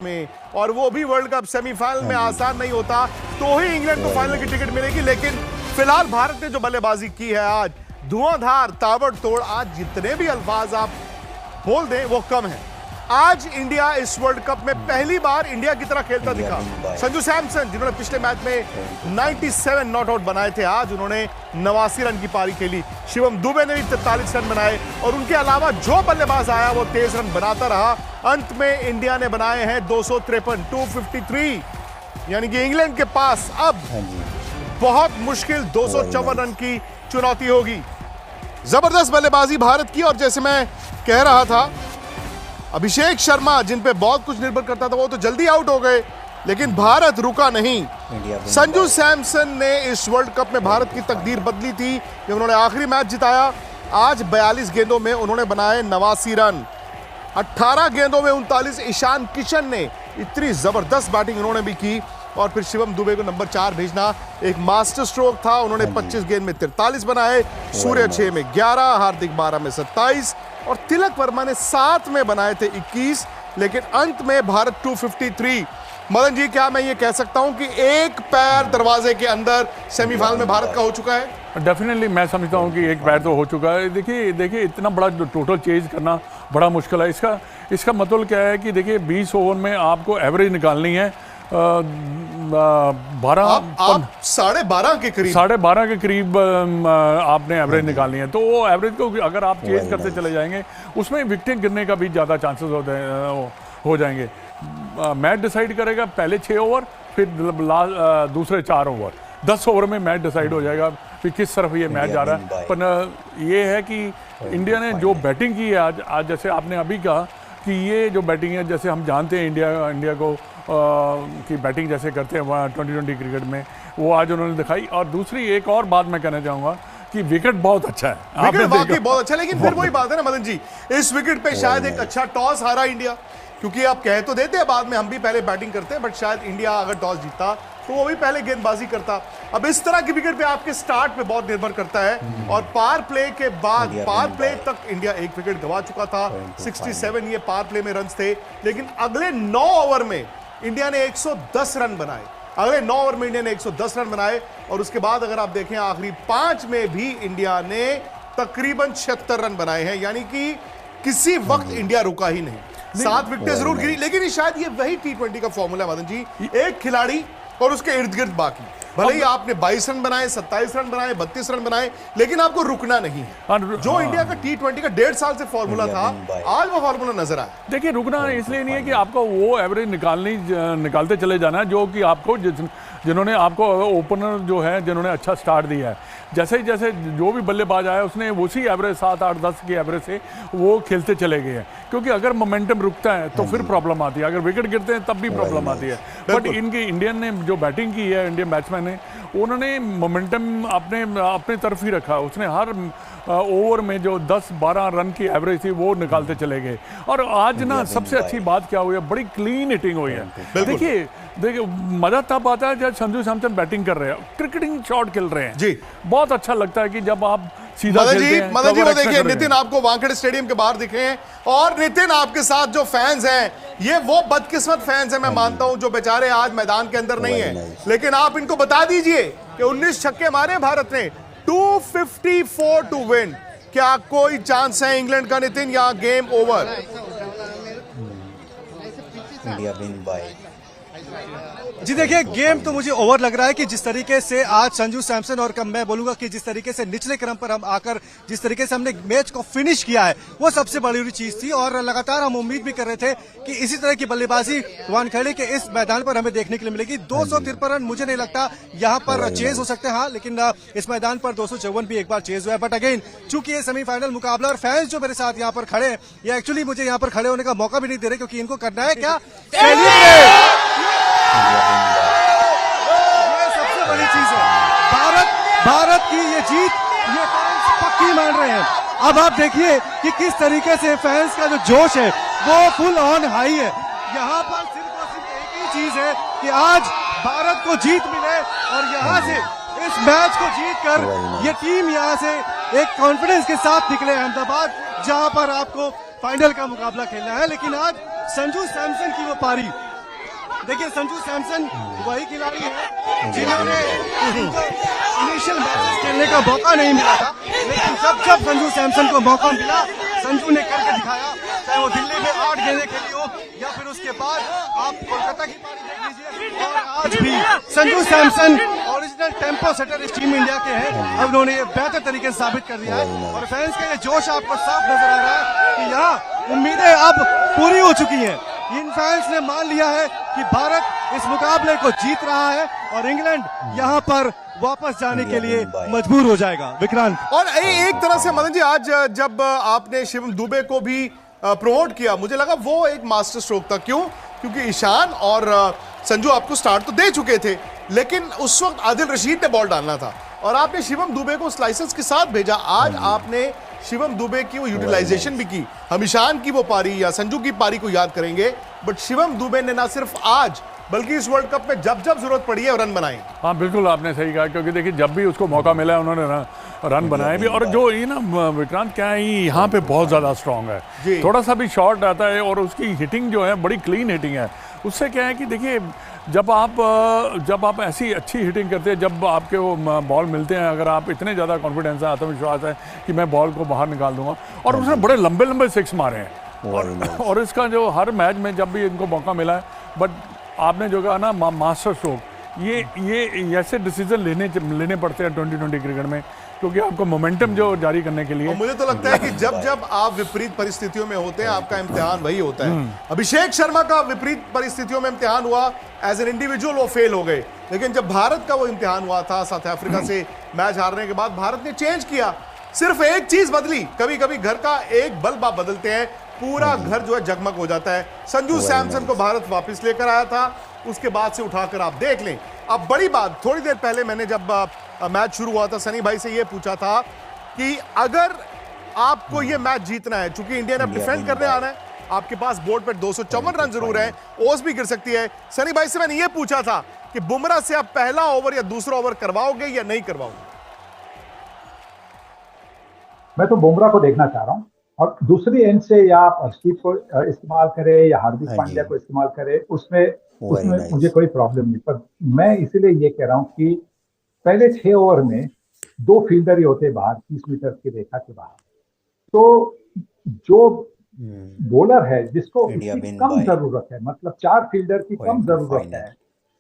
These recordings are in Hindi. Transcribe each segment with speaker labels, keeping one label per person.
Speaker 1: में, और वो भी वर्ल्ड कप सेमीफाइनल में आसान नहीं होता तो ही इंग्लैंड को फाइनल की टिकट मिलेगी। लेकिन फिलहाल भारत ने जो बल्लेबाजी की है आज, धुआंधार, ताबड़तोड़, आज जितने भी अल्फाज आप बोल दें वो कम है। आज इंडिया इस वर्ल्ड कप में पहली बार इंडिया की तरह खेलता दिखा। संजू सैमसन, जिन्होंने पिछले मैच में 97 नॉट आउट बनाए थे, आज उन्होंने 89 रन की पारी खेली। शिवम दुबे ने भी 43 रन बनाए और उनके अलावा जो बल्लेबाज आया वो 23 रन बनाता रहा। अंत में इंडिया ने बनाए हैं 253, 253, यानी कि इंग्लैंड के पास अब बहुत मुश्किल 254 रन की चुनौती होगी। जबरदस्त बल्लेबाजी भारत की, और जैसे मैं कह रहा था, अभिषेक शर्मा जिन पे बहुत कुछ निर्भर करता था वो तो जल्दी आउट हो गए, लेकिन भारत रुका नहीं। संजू सैमसन ने इस वर्ल्ड कप में भारत की तकदीर बदली थी जब उन्होंने आखिरी मैच जिताया। आज 42 गेंदों में उन्होंने बनाए 89 रन, 18 गेंदों में 39। ईशान किशन ने इतनी जबरदस्त बैटिंग उन्होंने भी की, और फिर शिवम दुबे को नंबर 4 भेजना एक मास्टर स्ट्रोक था। उन्होंने 25 गेंद में 43 बनाए, सूर्य 6 में 11, हार्दिक 12 में 27 और तिलक वर्मा ने 7 में बनाए थे 21। लेकिन अंत में भारत 253। मदन जी, क्या मैं ये कह सकता हूं कि एक पैर दरवाजे के अंदर सेमीफाइनल में भारत का हो चुका है?
Speaker 2: डेफिनेटली मैं समझता हूं कि एक पैर तो हो चुका है। देखिए इतना बड़ा टोटल चेंज करना बड़ा मुश्किल है। इसका मतलब क्या है कि देखिए 20 ओवर में आपको एवरेज निकालनी है
Speaker 1: 12.5 के करीब,
Speaker 2: 12.5 के करीब आपने एवरेज निकालनी है। तो वो एवरेज को अगर आप चेंज करते चले जाएंगे उसमें विकेटें गिरने का भी ज़्यादा चांसेस हो जाएंगे। मैच डिसाइड करेगा पहले 6 ओवर, फिर दूसरे 4 ओवर। 10 ओवर में मैच डिसाइड हो जाएगा कि किस तरफ ये मैच जा रहा है। पर ये है कि इंडिया ने जो बैटिंग की है आज जैसे आपने अभी कहा कि ये जो बैटिंग है, जैसे हम जानते हैं इंडिया को की बैटिंग जैसे करते हैं वहाँ T20 क्रिकेट में, वो आज उन्होंने दिखाई। और दूसरी एक और बात मैं कहना चाहूँगा कि विकेट बहुत अच्छा है,
Speaker 1: विकेट वाकई बहुत अच्छा। लेकिन फिर वही बात है ना मदन जी, इस विकेट पे शायद एक अच्छा टॉस हारा इंडिया, क्योंकि आप कह तो देते हैं बाद में हम भी पहले बैटिंग करते हैं, बट शायद इंडिया अगर टॉस जीता तो वो भी पहले गेंदबाजी करता। अब इस तरह की विकेट पे आपके स्टार्ट पे बहुत निर्भर करता है, और पावर प्ले के बाद, पावर प्ले तक इंडिया एक विकेट गवा चुका था। 67 ये पावर प्ले में रन थे, लेकिन अगले 9 ओवर में इंडिया ने 110 रन बनाए। अगले 9 ओवर में इंडिया ने 110 रन बनाए, और उसके बाद अगर आप देखें आखिरी 5 में भी इंडिया ने तकरीबन 76 रन बनाए हैं, यानी कि किसी वक्त इंडिया रुका ही नहीं। 7 विकेटें जरूर गिरी, लेकिन शायद ये वही T20 का फॉर्मूला है मदन जी, एक खिलाड़ी और उसके इर्द गिर्द बाकी। भले ही आपने 22 रन बनाए, 27 रन बनाए, 32 रन बनाए, लेकिन आपको रुकना नहीं है। जो इंडिया का T20 का 1.5 साल से फॉर्मूला था, आज वो फॉर्मूला नजर आया।
Speaker 2: देखिए रुकना इसलिए नहीं है कि आपको वो एवरेज निकालते चले जाना है जो कि आपको जिन्होंने आपको ओपनर जो है जिन्होंने अच्छा स्टार्ट दिया है। जैसे जो भी बल्लेबाज आया उसने उसी एवरेज 7, 8, 10 की एवरेज से वो खेलते चले गए हैं, क्योंकि अगर मोमेंटम रुकता है तो फिर प्रॉब्लम आती है, अगर विकेट गिरते हैं तब भी प्रॉब्लम आती है। बट इंडियन ने जो बैटिंग की है, इंडियन बैट्समैन ने, उन्होंने मोमेंटम अपने तरफ ही रखा। उसने हर ओवर में जो 10-12 रन की एवरेज थी वो निकालते चले गए। और आज ना सबसे अच्छी बात क्या हुई है, बड़ी क्लीन हिटिंग हुई है। देखिए मजा तब आता है जब संजू सैमसन बैटिंग कर रहे हैं, क्रिकेटिंग शॉट खेल रहे हैं जी। बहुत अच्छा लगता है कि जब आप सीधा
Speaker 1: मदन जी वो देखिए, नितिन आपको वानखेड़े स्टेडियम के बाहर दिख रहे हैं, और नितिन आपके साथ जो फैंस हैं ये वो बदकिस्मत फैंस हैं, मैं मानता हूं, जो बेचारे आज मैदान के अंदर नहीं है। लेकिन आप इनको बता दीजिए कि 19 छक्के मारे भारत ने, 254 टू विन। क्या कोई चांस है इंग्लैंड का नितिन, या game over?
Speaker 3: India win by.
Speaker 4: जी देखिए, गेम तो मुझे ओवर लग रहा है कि जिस तरीके से आज संजू सैमसन, और मैं बोलूंगा कि जिस तरीके से निचले क्रम पर हम आकर जिस तरीके से हमने मैच को फिनिश किया है वो सबसे बड़ी चीज थी। और लगातार हम उम्मीद भी कर रहे थे कि इसी तरह की बल्लेबाजी वानखेड़े के इस मैदान पर हमें देखने के लिए मिलेगी। 253 रन मुझे नहीं लगता यहाँ पर चेज हो सकते हैं, हाँ, लेकिन इस मैदान पर 254 भी एक बार चेज हुआ है। बट अगेन चूंकि ये सेमीफाइनल मुकाबला, और फैंस जो मेरे साथ यहाँ पर खड़े हैं, ये एक्चुअली मुझे यहाँ पर खड़े होने का मौका भी नहीं दे रहे, क्योंकि इनको करना है क्या, ये सबसे बड़ी चीज है। भारत की ये जीत, ये फैंस पक्की मान रहे हैं। अब आप देखिए कि किस तरीके से फैंस का जो जोश है वो फुल ऑन हाई है। यहाँ पर सिर्फ और सिर्फ एक ही चीज है कि आज भारत को जीत मिले, और यहाँ से इस मैच को जीतकर ये टीम यहाँ से एक कॉन्फिडेंस के साथ निकले अहमदाबाद, जहाँ पर आपको फाइनल का मुकाबला खेलना है। लेकिन आज संजू सैमसन की वो पारी देखिए संजू सैमसन वही खिलाड़ी है जिन्होंने इनिशियल मैच खेलने का मौका नहीं मिला था, लेकिन जब जब संजू सैमसन को मौका मिला संजू ने करके दिखाया, चाहे वो दिल्ली में 8 गेंदें खेली हो या फिर उसके बाद आप कोलकाता की पारी देख लीजिए। और आज भी Sanju Samson original tempo setter इस टीम इंडिया के हैं। अब उन्होंने ये बेहतर तरीके से साबित कर दिया है और फैंस का ये जोश आपको साफ नजर आ रहा है कि यहाँ उम्मीदें अब पूरी हो चुकी हैं। इन फैंस ने मान लिया है कि भारत इस मुकाबले को जीत रहा है और इंग्लैंड यहाँ पर वापस जाने के लिए मजबूर हो जाएगा। विक्रांत,
Speaker 1: और एक तरह से मदन जी, आज जब आपने शिवम दुबे को भी प्रमोट किया, मुझे लगा वो एक मास्टर स्ट्रोक था। क्यों? क्योंकि ईशान और संजू आपको स्टार्ट तो दे चुके थे, लेकिन उस वक्त आदिल रशीद ने बॉल डालना था और आपने शिवम दुबे को स्लाइसेस के साथ भेजा। आज आपने शिवम दुबे की वो यूटिलाइजेशन भी की। हम ईशान की वो पारी या संजू की पारी को याद करेंगे, बट शिवम दुबे ने ना सिर्फ आज बल्कि इस वर्ल्ड कप में जब जब जरूरत पड़ी है रन बनाए।
Speaker 2: हाँ बिल्कुल, आपने सही कहा, क्योंकि देखिए जब भी उसको मौका मिला है उन्होंने रन बनाए भी। और जो ये ना विक्रांत क्या है, यहाँ पे बहुत ज़्यादा स्ट्रांग है, थोड़ा सा भी शॉट आता है और उसकी हिटिंग जो है बड़ी क्लीन हिटिंग है। उससे क्या है कि देखिए जब आप ऐसी अच्छी हिटिंग करते हैं, जब आपके वो बॉल मिलते हैं, अगर आप इतने ज़्यादा कॉन्फिडेंस है, आत्मविश्वास है कि मैं बॉल को बाहर निकाल दूंगा, और उसने बड़े लंबे लंबे सिक्स मारे हैं। और इसका जो हर मैच में जब भी इनको मौका मिला है, बट आपने जो कहा ना मास्टर स्ट्रोक, ये ऐसे डिसीजन लेने पड़ते हैं 2020 क्रिकेट में, क्योंकि आपको मोमेंटम जो जारी करने के लिए।
Speaker 1: मुझे तो लगता है कि जब जब आप विपरीत परिस्थितियों में होते हैं, आपका इम्तिहान वही होता है। अभिषेक शर्मा का विपरीत परिस्थितियों में इम्तिहान हुआ, एज एन इंडिविजुअल वो फेल हो गए, लेकिन जब भारत का वो इम्तिहान हुआ था साउथ अफ्रीका से मैच हारने के बाद, भारत ने चेंज किया। सिर्फ एक चीज बदली, कभी कभी घर का एक बल्ब आप बदलते हैं, पूरा घर जो है जगमग हो जाता है। संजू सैमसन को भारत वापस लेकर आया था, उसके बाद से उठाकर आप देख लें। अब बड़ी बात, थोड़ी देर पहले मैंने जब मैच शुरू हुआ था सनी भाई से ये पूछा था कि अगर आपको ये मैच जीतना है, चूंकि इंडिया ने अब डिफेंड करने आना है, आपके पास बोर्ड पर 254 रन जरूर है, ओस भी गिर सकती है। सनी भाई से मैंने ये पूछा था कि बुमराह से आप पहला ओवर या दूसरा ओवर करवाओगे या नहीं करवाओगे?
Speaker 5: मैं तो बुमराह को देखना चाह रहा हूं, और दूसरी एंड से या आप अर्शदीप को इस्तेमाल करें या हार्दिक पांड्या को इस्तेमाल करें, उसमें मुझे कोई प्रॉब्लम नहीं। पर मैं इसीलिए ये कह रहा हूं कि पहले 6 ओवर में 2 फील्डर ही होते बाहर 30 मीटर की रेखा के बाहर, तो जो बॉलर है जिसको कम जरूरत है, मतलब 4 फील्डर की कम जरूरत है,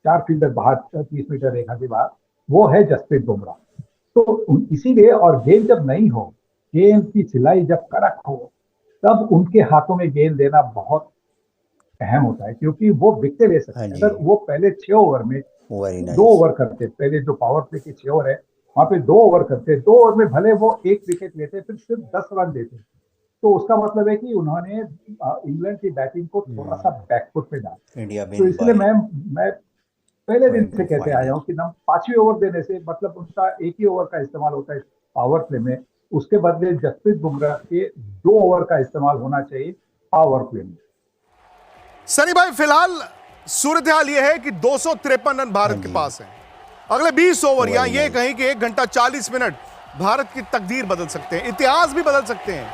Speaker 5: 4 फील्डर बाहर 30 मीटर रेखा के बाहर, वो है जसप्रीत बुमराह। तो इसीलिए, और गेंद जब नहीं हो, गेंद की सिलाई जब कड़क हो, तब उनके हाथों में गेंद देना बहुत अहम होता है, क्योंकि वो विकेट ले सकते हैं। अगर वो पहले 6 ओवर में 2 ओवर करते, पहले जो पावर प्ले के 6 ओवर है वहां पे 2 ओवर करते, 2 ओवर में भले वो 1 विकेट लेते, फिर सिर्फ 10 रन देते, तो उसका मतलब है कि उन्होंने इंग्लैंड की बैटिंग को थोड़ा सा बैकफुट पे डाला। तो इसलिए मैं पहले दिन से कहते आया हूँ कि ना 5वें ओवर देने से, मतलब उनका 1 ही ओवर का इस्तेमाल होता है पावर प्ले में, उसके बदले जसप्रीत बुमराह के 2 ओवर का इस्तेमाल होना चाहिए पावर प्ले में।
Speaker 1: सनी भाई, फिलहाल सूरत हाल यह है कि 253 रन भारत के पास हैं। अगले 20 ओवर या ये कहीं कि 1 घंटा 40 मिनट भारत की तकदीर बदल सकते हैं, इतिहास भी बदल सकते हैं,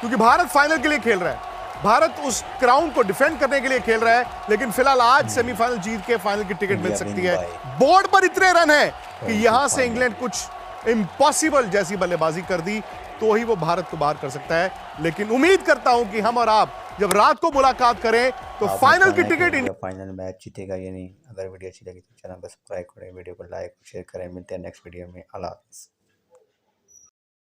Speaker 1: क्योंकि भारत फाइनल के लिए खेल रहा है, भारत उस क्राउन को डिफेंड करने के लिए खेल रहा है। लेकिन फिलहाल आज सेमीफाइनल जीत के फाइनल की टिकट मिल सकती है। बोर्ड पर इतने रन है कि यहां से इंग्लैंड कुछ इम्पॉसिबल जैसी बल्लेबाजी कर दी तो ही वो भारत को बाहर कर सकता है। लेकिन उम्मीद करता हूं कि हम और आप जब रात को मुलाकात करें तो फाइनल की टिकट,
Speaker 3: फाइनल मैच जीतेगा या नहीं। अगर वीडियो अच्छी लगी तो चैनल को सब्सक्राइब करें, वीडियो को लाइक शेयर करें। मिलते हैं नेक्स्ट वीडियो में। अल्लाह हाफ़िज़।